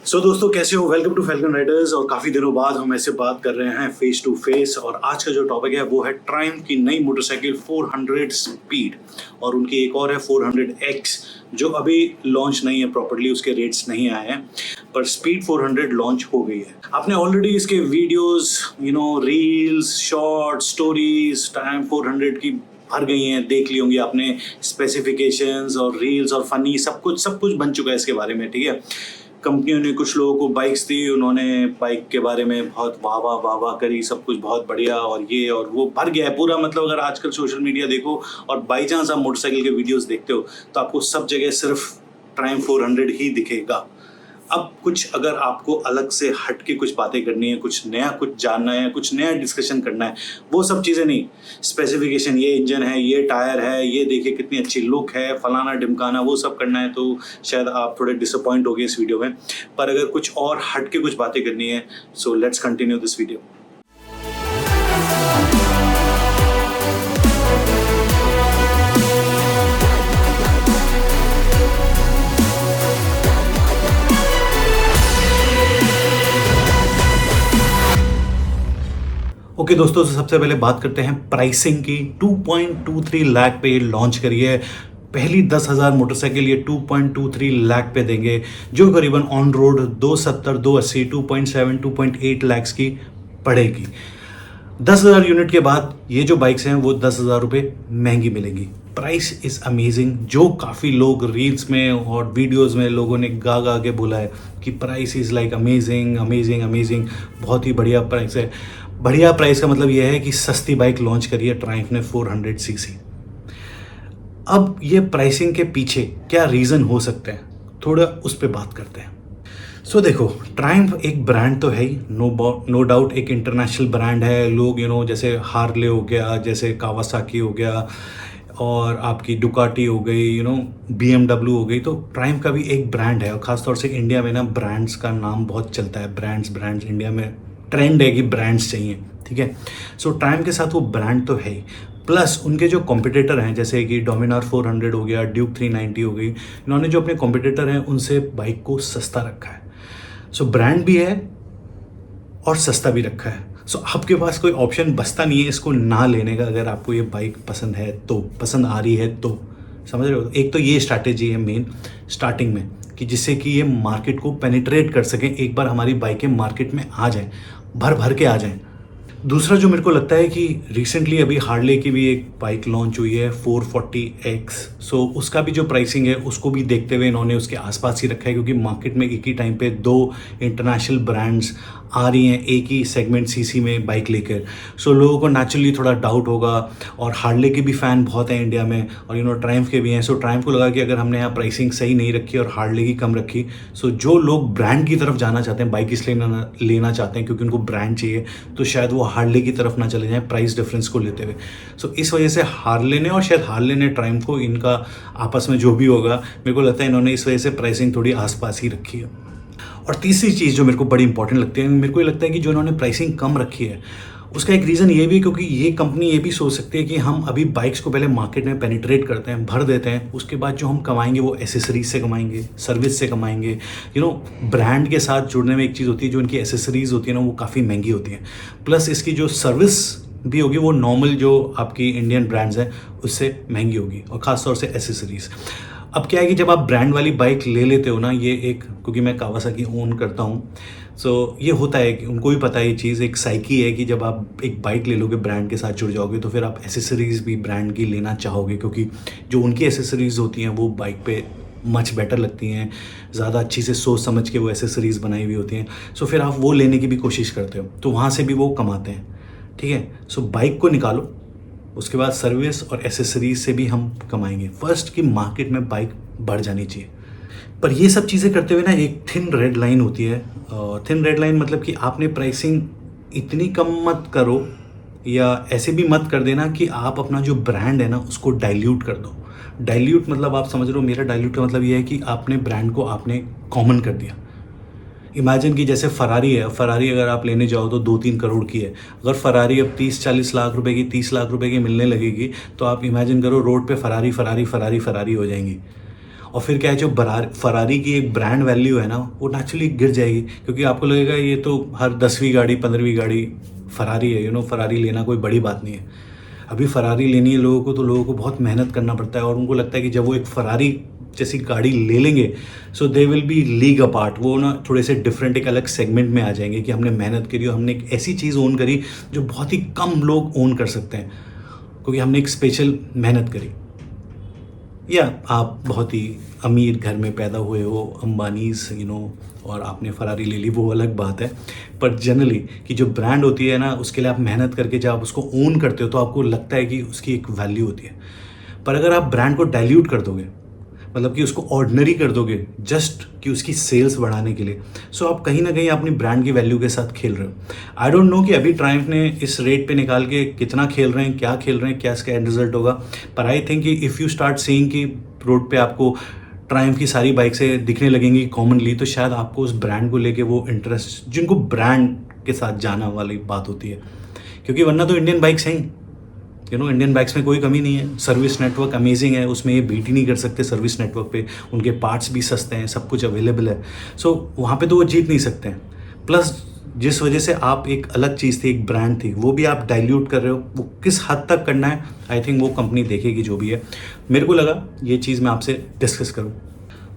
सो दोस्तों कैसे हो। Welcome to Falcon Riders. और काफ़ी दिनों बाद हम ऐसे बात कर रहे हैं फेस टू फेस। और आज का जो टॉपिक है वो है ट्रायम्फ की नई मोटरसाइकिल 400 स्पीड और उनकी एक और है 400X जो अभी लॉन्च नहीं है प्रॉपर्ली, उसके रेट्स नहीं आए हैं, पर स्पीड 400 लॉन्च हो गई है। आपने ऑलरेडी इसके videos, reels, short stories Triumph 400 की भर गई हैं, देख ली होंगी आपने। स्पेसिफिकेशंस और रील्स और फनी सब कुछ बन चुका है इसके बारे में, ठीक है। कंपनियों ने कुछ लोगों को बाइक्स दी, उन्होंने बाइक के बारे में बहुत वाह करी, सब कुछ बहुत बढ़िया और ये और वो भर गया है पूरा। मतलब अगर आजकल सोशल मीडिया देखो और बाई चांस आप मोटरसाइकिल के वीडियोस देखते हो तो आपको सब जगह सिर्फ ट्रायम्फ 400 ही दिखेगा। अब कुछ अगर आपको अलग से हट के कुछ बातें करनी है, कुछ नया कुछ जानना है, कुछ नया डिस्कशन करना है, वो सब चीज़ें नहीं। स्पेसिफिकेशन, ये इंजन है, ये टायर है, ये देखिए कितनी अच्छी लुक है, फलाना ढिमकाना, वो सब करना है तो शायद आप थोड़े डिसअपॉइंट हो गए इस वीडियो में। पर अगर कुछ और हट के कुछ बातें करनी है, so let's continue this video. Okay दोस्तों, सबसे पहले बात करते हैं प्राइसिंग की। 2.23 लाख पे ये लॉन्च करी है। पहली 10,000 मोटरसाइकिल ये 2.23 लाख पे देंगे, जो करीबन ऑन रोड 270, 280, 2.7, 2.8 लाख की पड़ेगी। 10,000 यूनिट के बाद ये जो बाइक्स हैं वो 10,000 रुपये महंगी मिलेंगी। प्राइस इज़ अमेजिंग, जो काफ़ी लोग रील्स में और वीडियोस में लोगों ने गा गा के बोला है कि price is like amazing amazing amazing, बहुत ही बढ़िया प्राइस है। बढ़िया प्राइस का मतलब यह है कि सस्ती बाइक लॉन्च करी है ट्रायम्फ ने 400 सीसी। अब ये प्राइसिंग के पीछे क्या रीज़न हो सकते हैं, थोड़ा उस पर बात करते हैं। सो देखो, ट्रायम्फ एक ब्रांड तो है ही, नो डाउट एक इंटरनेशनल ब्रांड है। लोग जैसे हार्ले हो गया, जैसे कावासाकी हो गया और आपकी डुकाटी हो गई, BMW हो गई, तो ट्रायम्फ का भी एक ब्रांड है। और ख़ासतौर से इंडिया में ना ब्रांड्स का नाम बहुत चलता है। ब्रांड्स इंडिया में ट्रेंड है कि ब्रांड्स चाहिए, ठीक है। सो ट्रायम्फ के साथ वो ब्रांड तो है ही, प्लस उनके जो कॉम्पिटिटर हैं जैसे कि डोमिनार 400 हो गया, ड्यूक 390 हो गई, इन्होंने जो अपने कॉम्पिटिटर हैं उनसे बाइक को सस्ता रखा है। सो ब्रांड भी है और सस्ता भी रखा है। सो आपके पास कोई ऑप्शन बचता नहीं है इसको ना लेने का, अगर आपको ये बाइक पसंद है तो, पसंद आ रही है तो, समझ रहे हो। एक तो ये स्ट्रैटेजी है मेन स्टार्टिंग में, कि जिससे कि ये मार्केट को पेनिट्रेट कर सकें, एक बार हमारी बाइकें मार्केट में आ जाएं, भर के आ जाएं। दूसरा जो मेरे को लगता है कि रिसेंटली अभी हार्ले की भी एक बाइक लॉन्च हुई है 440X। सो उसका भी जो प्राइसिंग है उसको भी देखते हुए इन्होंने उसके आसपास ही रखा है, क्योंकि मार्केट में एक ही टाइम पे दो इंटरनेशनल ब्रांड्स आ रही हैं एक ही सेगमेंट सीसी में बाइक लेकर। सो लोगों को नेचुरली थोड़ा डाउट होगा। और हार्ले के भी फ़ैन बहुत हैं इंडिया में, और ट्रायम्फ के भी हैं। सो ट्रायम्फ को लगा कि अगर हमने यहाँ प्राइसिंग सही नहीं रखी और हार्ले की कम रखी, सो जो लोग ब्रांड की तरफ जाना चाहते हैं, बाइक इसलिए लेना चाहते हैं क्योंकि उनको ब्रांड चाहिए, तो शायद वो हार्ले की तरफ ना चले जाएं प्राइस डिफरेंस को लेते हुए। सो इस वजह से हार्ले ने और शायद हार्ले ने ट्रायम्फ को, इनका आपस में जो भी होगा, मेरे को लगता है इन्होंने इस वजह से प्राइसिंग थोड़ी आसपास ही रखी है। और तीसरी चीज़ जो मेरे को बड़ी इंपॉर्टेंट लगती है, मेरे को ये लगता है कि जो इन्होंने प्राइसिंग कम रखी है उसका एक रीज़न ये भी, क्योंकि ये कंपनी ये भी सोच सकती है कि हम अभी बाइक्स को पहले मार्केट में पेनिट्रेट करते हैं, भर देते हैं, उसके बाद जो हम कमाएंगे वो एसेसरीज से कमाएंगे, सर्विस से कमाएंगे। ब्रांड के साथ जुड़ने में एक चीज़ होती है, जो इनकी एसेसरीज होती है ना वो काफ़ी महंगी होती हैं, प्लस इसकी जो सर्विस भी होगी वो नॉर्मल जो आपकी इंडियन ब्रांड्स हैं उससे महंगी होगी, और ख़ासतौर से एसेसरीज। अब क्या है कि जब आप ब्रांड वाली बाइक ले लेते हो ना, ये एक, क्योंकि मैं कावासाकी ओन करता हूँ, सो ये होता है कि उनको भी पता है ये चीज़, एक साइकी है कि जब आप एक बाइक ले लोगे ब्रांड के साथ जुड़ जाओगे तो फिर आप एसेसरीज़ भी ब्रांड की लेना चाहोगे, क्योंकि जो उनकी एसेसरीज़ होती हैं वो बाइक पे मच बेटर लगती हैं, ज़्यादा अच्छी से सोच समझ के वो एसेसरीज़ बनाई हुई होती हैं। सो फिर आप वो लेने की भी कोशिश करते हो, तो वहाँ से भी वो कमाते हैं, ठीक है। सो बाइक को निकालो, उसके बाद सर्विस और एसेसरीज से भी हम कमाएंगे। फर्स्ट की मार्केट में बाइक बढ़ जानी चाहिए। पर ये सब चीज़ें करते हुए ना एक थिन रेड लाइन होती है। थिन रेड लाइन मतलब कि आपने प्राइसिंग इतनी कम मत करो, या ऐसे भी मत कर देना कि आप अपना जो ब्रांड है ना उसको डाइल्यूट कर दो। डाइल्यूट मतलब आप समझ रहे हो, मेरा डाइल्यूट का मतलब ये है कि आपने ब्रांड को आपने कॉमन कर दिया। इमेजिन कि जैसे फरारी है, फरारी अगर आप लेने जाओ तो 2-3 करोड़ की है। अगर फरारी अब 30-40 लाख रुपए की, 30 लाख रुपए की मिलने लगेगी, तो आप इमेजिन करो रोड पे फरारी हो जाएंगी। और फिर क्या है, जो फरारी की एक ब्रांड वैल्यू है ना, वो नेचुरली गिर जाएगी, क्योंकि आपको लगेगा ये तो हर 10वीं गाड़ी 15वीं गाड़ी फरारी है। फरारी लेना कोई बड़ी बात नहीं है। अभी फरारी लेनी है लोगों को, तो लोगों को बहुत मेहनत करना पड़ता है, और उनको लगता है कि जब वो एक फरारी जैसी गाड़ी ले लेंगे, so they will be league apart. वो ना थोड़े से डिफरेंट एक अलग सेगमेंट में आ जाएंगे कि हमने मेहनत करी और हमने एक ऐसी चीज़ ओन करी जो बहुत ही कम लोग ओन कर सकते हैं, क्योंकि हमने एक स्पेशल मेहनत करी। या आप बहुत ही अमीर घर में पैदा हुए हो, अंबानीज और आपने फरारी ले ली, वो अलग बात है। पर जनरली कि जो ब्रांड होती है ना, उसके लिए आप मेहनत करके जब आप उसको ओन करते हो तो आपको लगता है कि उसकी एक वैल्यू होती है। पर अगर आप ब्रांड को डाइल्यूट कर दोगे, मतलब कि उसको ऑर्डिनरी कर दोगे जस्ट कि उसकी सेल्स बढ़ाने के लिए, सो आप कहीं ना कहीं अपनी ब्रांड की वैल्यू के साथ खेल रहे हो। आई डोंट नो कि अभी ट्रायम्फ ने इस रेट पे निकाल के कितना खेल रहे हैं, क्या खेल रहे हैं, क्या इसका एंड रिजल्ट होगा। पर आई थिंक कि इफ़ यू स्टार्ट सीइंग कि रोड पे आपको ट्रायम्फ की सारी बाइक से दिखने लगेंगी कॉमनली, तो शायद आपको उस ब्रांड को लेके वो इंटरेस्ट, जिनको ब्रांड के साथ जाना वाली बात होती है, क्योंकि वरना तो इंडियन बाइक्स हैं, इंडियन बाइक्स में कोई कमी नहीं है। सर्विस नेटवर्क अमेजिंग है, उसमें ये बीट ही नहीं कर सकते सर्विस नेटवर्क पे। उनके पार्ट्स भी सस्ते हैं, सब कुछ अवेलेबल है। सो वहाँ पे तो वो जीत नहीं सकते हैं। प्लस जिस वजह से आप एक अलग चीज़ थी, एक ब्रांड थी, वो भी आप डाइल्यूट कर रहे हो। वो किस हद तक करना है, आई थिंक वो कंपनी देखेगी जो भी है। मेरे को लगा ये चीज़ मैं आपसे डिस्कस करूँ,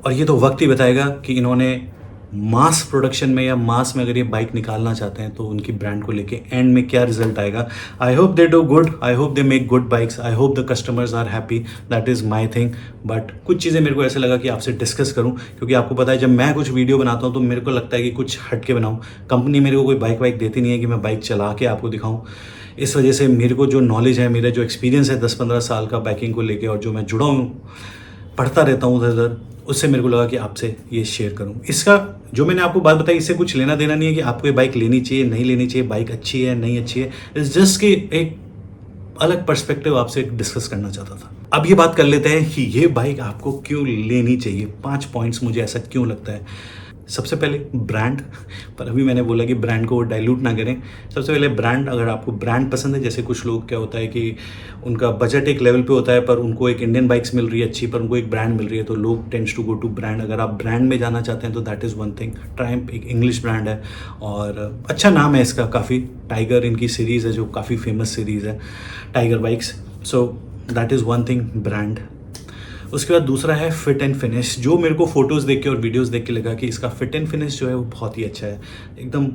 और ये तो वक्त ही बताएगा कि इन्होंने मास प्रोडक्शन में या मास में अगर ये बाइक निकालना चाहते हैं तो उनकी ब्रांड को लेके एंड में क्या रिजल्ट आएगा। I hope they do good, I hope they make good bikes, I hope the customers are happy, that is my thing. But कुछ चीज़ें मेरे को ऐसे लगा कि आपसे डिस्कस करूं, क्योंकि आपको पता है जब मैं कुछ वीडियो बनाता हूं तो मेरे को लगता है कि कुछ हट के बनाऊँ। कंपनी मेरे को कोई बाइक देती नहीं है कि मैं बाइक चला के आपको दिखाऊँ। इस वजह से मेरे को जो नॉलेज है, मेरा जो एक्सपीरियंस है 10-15 साल का बाइकिंग को लेके, और जो मैं जुड़ा हूँ, पढ़ता रहता हूँ उधर उधर, उससे मेरे को लगा कि आपसे ये शेयर करूं। इसका जो मैंने आपको बात बताई, इससे कुछ लेना देना नहीं है कि आपको ये बाइक लेनी चाहिए नहीं लेनी चाहिए, बाइक अच्छी है नहीं अच्छी है। इट्स जस्ट कि एक अलग पर्सपेक्टिव आपसे डिस्कस करना चाहता था। अब ये बात कर लेते हैं कि ये बाइक आपको क्यों लेनी चाहिए। 5 पॉइंट्स मुझे ऐसा क्यों लगता है। सबसे पहले ब्रांड, पर अभी मैंने बोला कि ब्रांड को डाइल्यूट ना करें। सबसे पहले ब्रांड, अगर आपको ब्रांड पसंद है, जैसे कुछ लोग क्या होता है कि उनका बजट एक लेवल पे होता है, पर उनको एक इंडियन बाइक्स मिल रही है अच्छी, पर उनको एक ब्रांड मिल रही है, तो लोग tends to go to brand. अगर आप ब्रांड में जाना चाहते हैं तो that is one thing. Triumph एक इंग्लिश ब्रांड है और अच्छा नाम है इसका काफ़ी। टाइगर इनकी सीरीज़ है जो काफ़ी फेमस सीरीज़ है, tiger bikes. So that is one thing, brand. उसके बाद दूसरा है फिट एंड फिनिश, जो मेरे को फोटोज़ देख के और वीडियोस देख के लगा कि इसका फिट एंड फिनिश जो है वो बहुत ही अच्छा है, एकदम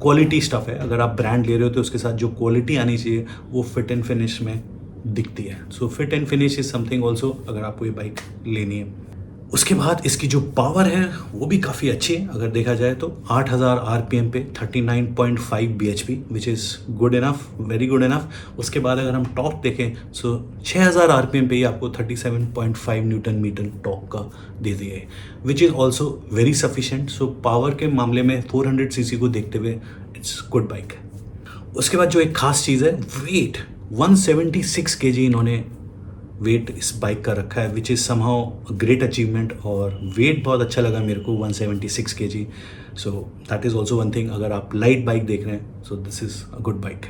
क्वालिटी स्टफ है। अगर आप ब्रांड ले रहे हो तो उसके साथ जो क्वालिटी आनी चाहिए वो फिट एंड फिनिश में दिखती है। So fit and finish is something also अगर आपको ये बाइक लेनी है। उसके बाद इसकी जो पावर है वो भी काफ़ी अच्छी है। अगर देखा जाए तो 8000 RPM पे 39.5 bhp, which is good enough, very good enough. उसके बाद अगर हम टॉर्क देखें सो 6000 RPM पे ही आपको 37.5 न्यूटन मीटर टॉर्क का दे दिए, which is also very sufficient. So power के मामले में 400 cc को देखते हुए इट्स गुड बाइक। उसके बाद जो एक खास चीज़ है, वेट 176 kg इन्होंने वेट इस बाइक का रखा है, which is somehow great achievement. और वेट बहुत अच्छा लगा मेरे को, 176 kg। So that is also one thing. अगर आप लाइट बाइक देख रहे हैं so this is a good bike.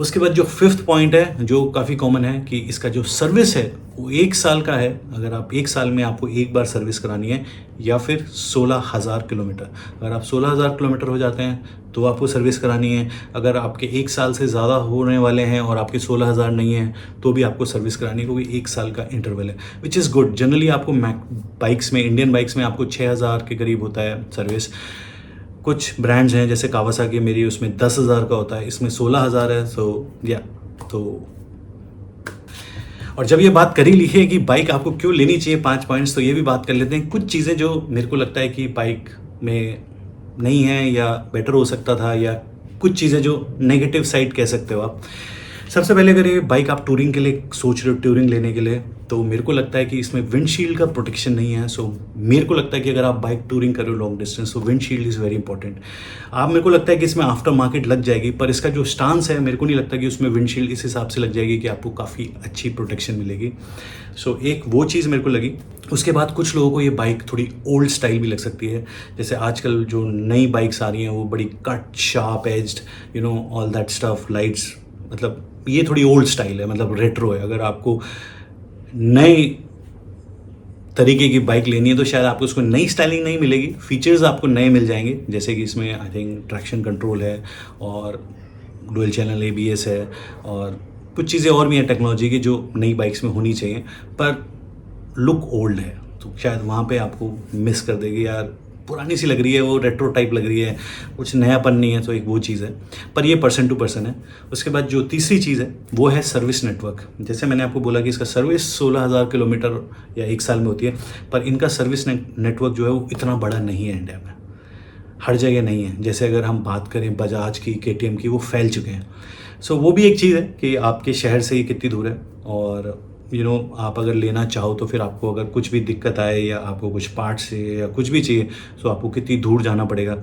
उसके बाद जो 5th पॉइंट है जो काफ़ी कॉमन है कि इसका जो सर्विस है वो 1 साल का है। अगर आप 1 साल में आपको एक बार सर्विस करानी है, या फिर 16,000 किलोमीटर। अगर आप 16,000 किलोमीटर हो जाते हैं तो आपको सर्विस करानी है। अगर आपके 1 साल से ज़्यादा होने वाले हैं और आपके 16,000 नहीं है तो भी आपको सर्विस करानी है, क्योंकि 1 साल का इंटरवल है, विच इज़ गुड। जनरली आपको बाइक्स में, इंडियन बाइक्स में आपको 6,000 के करीब होता है सर्विस। कुछ ब्रांड्स हैं जैसे कावासाकी मेरी, उसमें 10,000 का होता है, इसमें 16,000 है। सो या तो और जब ये बात करी ली है कि बाइक आपको क्यों लेनी चाहिए, 5 पॉइंट्स, तो ये भी बात कर लेते हैं। कुछ चीज़ें जो मेरे को लगता है कि बाइक में नहीं है या बेटर हो सकता था, या कुछ चीज़ें जो नेगेटिव साइड कह सकते हो आप। सबसे पहले अगर ये बाइक आप टूरिंग के लिए सोच रहे हो, टूरिंग लेने के लिए, तो मेरे को लगता है कि इसमें विंडशील्ड का प्रोटेक्शन नहीं है। सो मेरे को लगता है कि अगर आप बाइक टूरिंग कर रहे हो लॉन्ग डिस्टेंस, तो विंडशील्ड इज़ वेरी इंपॉर्टेंट। आप, मेरे को लगता है कि इसमें आफ्टर मार्केट लग जाएगी, पर इसका जो स्टांस है मेरे को नहीं लगता कि उसमें विंडशील्ड इस हिसाब से लग जाएगी कि आपको काफ़ी अच्छी प्रोटेक्शन मिलेगी। सो एक वो चीज़ मेरे को लगी। उसके बाद कुछ लोगों को ये बाइक थोड़ी ओल्ड स्टाइल भी लग सकती है, जैसे आजकल जो नई बाइक्स आ रही हैं वो बड़ी cut, sharp aged, all that stuff, lights, मतलब ये थोड़ी ओल्ड स्टाइल है, मतलब रेट्रो है। अगर आपको नए तरीके की बाइक लेनी है तो शायद आपको उसको नई स्टाइलिंग नहीं मिलेगी, फीचर्स आपको नए मिल जाएंगे, जैसे कि इसमें आई थिंक ट्रैक्शन कंट्रोल है और डुअल चैनल ABS है और कुछ चीज़ें और भी हैं टेक्नोलॉजी की जो नई बाइक्स में होनी चाहिए, पर लुक ओल्ड है तो शायद वहाँ पे आपको मिस कर देगी, यार पुरानी सी लग रही है, वो रेट्रो टाइप लग रही है, कुछ नयापन नहीं है, तो एक वो चीज़ है। पर ये पर्सन टू पर्सन है। उसके बाद जो तीसरी चीज़ है वो है सर्विस नेटवर्क। जैसे मैंने आपको बोला कि इसका सर्विस 16,000 किलोमीटर या 1 साल में होती है, पर इनका सर्विस नेटवर्क जो है वो इतना बड़ा नहीं है इंडिया में, हर जगह नहीं है। जैसे अगर हम बात करें बजाज की, KTM की, वो फैल चुके हैं। सो वो भी एक चीज़ है कि आपके शहर से ये कितनी दूर है, और आप अगर लेना चाहो तो फिर आपको अगर कुछ भी दिक्कत आए या आपको कुछ पार्ट से या कुछ भी चाहिए तो आपको कितनी दूर जाना पड़ेगा।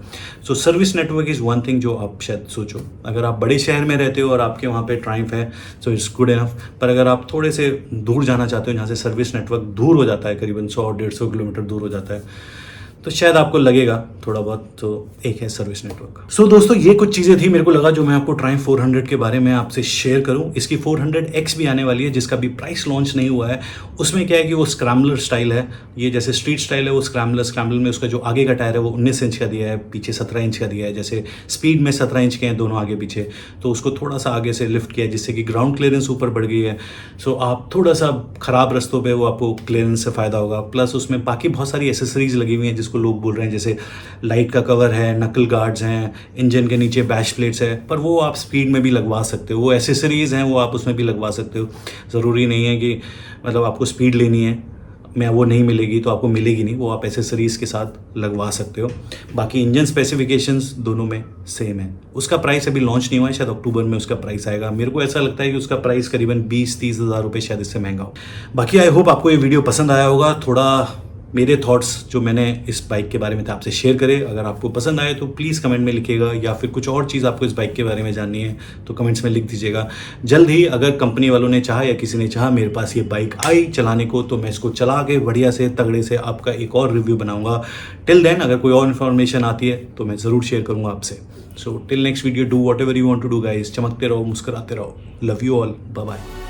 So service network is one thing जो आप शायद सोचो। अगर आप बड़े शहर में रहते हो और आपके वहाँ पे ट्रायम्फ है सो इट्स गुड इनफ, पर अगर आप थोड़े से दूर जाना चाहते हो जहाँ से सर्विस नेटवर्क दूर हो जाता है, करीबन 100-150 किलोमीटर दूर हो जाता है, तो शायद आपको लगेगा थोड़ा बहुत, तो एक है सर्विस नेटवर्क। सो दोस्तों ये कुछ चीज़ें थी मेरे को लगा जो मैं आपको ट्रायम्फ 400 के बारे में आपसे शेयर करूं। इसकी 400X भी आने वाली है जिसका भी प्राइस लॉन्च नहीं हुआ है। उसमें क्या है कि वो स्क्रैम्बलर स्टाइल है, ये जैसे स्ट्रीट स्टाइल है वो स्क्रैम्बलर में उसका जो आगे का टायर है वो 19 इंच का दिया है, पीछे 17 इंच का दिया है। जैसे स्पीड में 17 इंच के हैं दोनों आगे पीछे, तो उसको थोड़ा सा आगे से लिफ्ट किया है जिससे कि ग्राउंड क्लियरेंस ऊपर बढ़ गई है। सो आप थोड़ा सा ख़राब रस्तों पर वो आपको क्लियरेंस से फ़ायदा होगा। प्लस उसमें बाकी बहुत सारी एसेसरीज लगी हुई हैं जिसको लोग बोल रहे हैं, जैसे लाइट का कवर है, नकल गार्ड्स हैं, इंजन के नीचे बैश प्लेट्स है, पर वो आप स्पीड में भी लगवा सकते हो। वो एसेसरीज हैं वो आप उसमें भी लगवा सकते हो। ज़रूरी नहीं है कि मतलब आपको स्पीड लेनी है मैं वो नहीं मिलेगी तो आपको मिलेगी नहीं, वो आप एसेसरीज के साथ लगवा सकते हो। बाकी इंजन स्पेसिफिकेशंस दोनों में सेम है। उसका प्राइस अभी लॉन्च नहीं हुआ है, शायद अक्टूबर में उसका प्राइस आएगा। मेरे को ऐसा लगता है कि उसका प्राइस करीबन 20-30 हज़ार रुपये शायद इससे महंगा हो। बाकी आई होप आपको ये वीडियो पसंद आया होगा। थोड़ा मेरे थॉट्स जो मैंने इस बाइक के बारे में था आपसे शेयर करे। अगर आपको पसंद आए तो प्लीज़ कमेंट में लिखिएगा, या फिर कुछ और चीज़ आपको इस बाइक के बारे में जाननी है तो कमेंट्स में लिख दीजिएगा। जल्द ही अगर कंपनी वालों ने चाहा या किसी ने चाहा मेरे पास ये बाइक आई चलाने को तो मैं इसको चला के बढ़िया से तगड़े से आपका एक और रिव्यू बनाऊंगा। टिल देन अगर कोई और इन्फॉर्मेशन आती है तो मैं ज़रूर शेयर करूँगा आपसे। So till next video, do whatever you want to do guys. चमकते रहो, मुस्कुराते रहो। Love you all, bye bye.